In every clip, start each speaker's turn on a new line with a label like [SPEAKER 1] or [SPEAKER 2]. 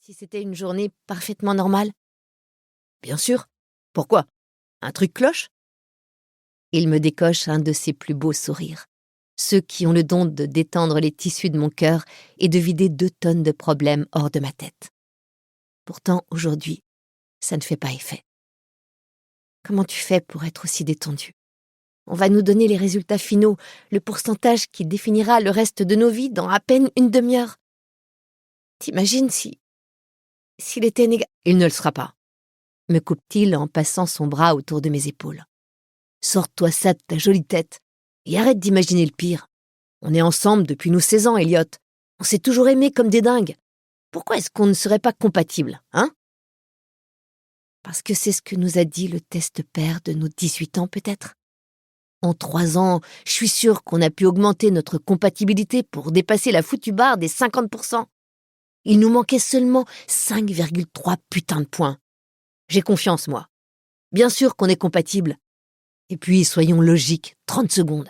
[SPEAKER 1] Si c'était une journée parfaitement normale? Bien sûr. Pourquoi? Un truc cloche? Il me décoche un de ses plus beaux sourires. Ceux qui ont le don de détendre les tissus de mon cœur et de vider 2 tonnes de problèmes hors de ma tête. Pourtant, aujourd'hui, ça ne fait pas effet. Comment tu fais pour être aussi détendu? On va nous donner les résultats finaux, le pourcentage qui définira le reste de nos vies dans à peine une demi-heure. T'imagines s'il était négatif? Il ne le sera pas, me coupe-t-il en passant son bras autour de mes épaules. Sors-toi ça de ta jolie tête et arrête d'imaginer le pire. On est ensemble depuis nos 16 ans, Elliot. On s'est toujours aimés comme des dingues. Pourquoi est-ce qu'on ne serait pas compatibles, hein? Parce que c'est ce que nous a dit le test père de nos 18 ans, peut-être. En 3 ans, je suis sûre qu'on a pu augmenter notre compatibilité pour dépasser la foutue barre des 50%. Il nous manquait seulement 5,3 putains de points. J'ai confiance, moi. Bien sûr qu'on est compatibles. Et puis, soyons logiques, 30 secondes.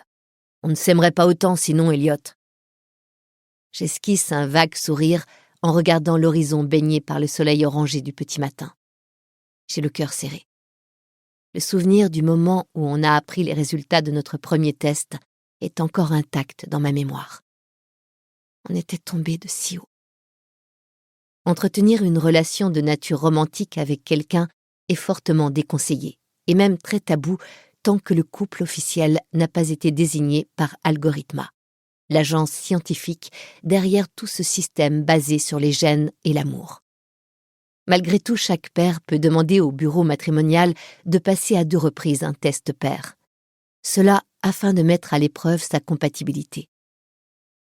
[SPEAKER 1] On ne s'aimerait pas autant sinon, Elliot. J'esquisse un vague sourire en regardant l'horizon baigné par le soleil orangé du petit matin. J'ai le cœur serré. Le souvenir du moment où on a appris les résultats de notre premier test est encore intact dans ma mémoire. On était tombé de si haut. Entretenir une relation de nature romantique avec quelqu'un est fortement déconseillé, et même très tabou tant que le couple officiel n'a pas été désigné par Algorithma, l'agence scientifique derrière tout ce système basé sur les gènes et l'amour. Malgré tout, chaque père peut demander au bureau matrimonial de passer à 2 reprises un test pair. Cela afin de mettre à l'épreuve sa compatibilité.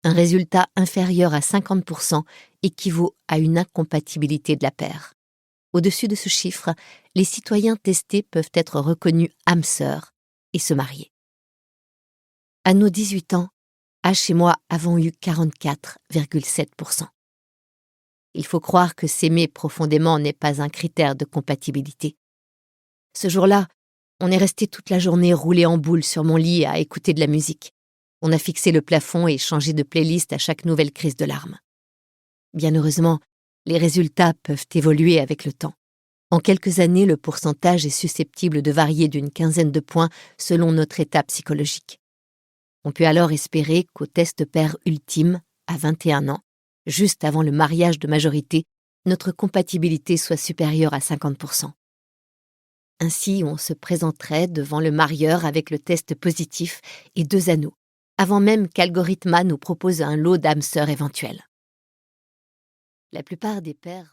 [SPEAKER 1] Un résultat inférieur à 50% équivaut à une incompatibilité de la paire. Au-dessus de ce chiffre, les citoyens testés peuvent être reconnus âmes sœurs et se marier. À nos 18 ans, H et moi avons eu 44,7%. Il faut croire que s'aimer profondément n'est pas un critère de compatibilité. Ce jour-là, on est resté toute la journée roulé en boule sur mon lit à écouter de la musique. On a fixé le plafond et changé de playlist à chaque nouvelle crise de larmes. Bien heureusement, les résultats peuvent évoluer avec le temps. En quelques années, le pourcentage est susceptible de varier d'une quinzaine de points selon notre état psychologique. On peut alors espérer qu'au test pair ultime, à 21 ans, juste avant le mariage de majorité, notre compatibilité soit supérieure à 50%. Ainsi, on se présenterait devant le marieur avec le test positif et 2 anneaux, avant même qu'Algorithma nous propose un lot d'âmes sœurs éventuelles. La plupart des pères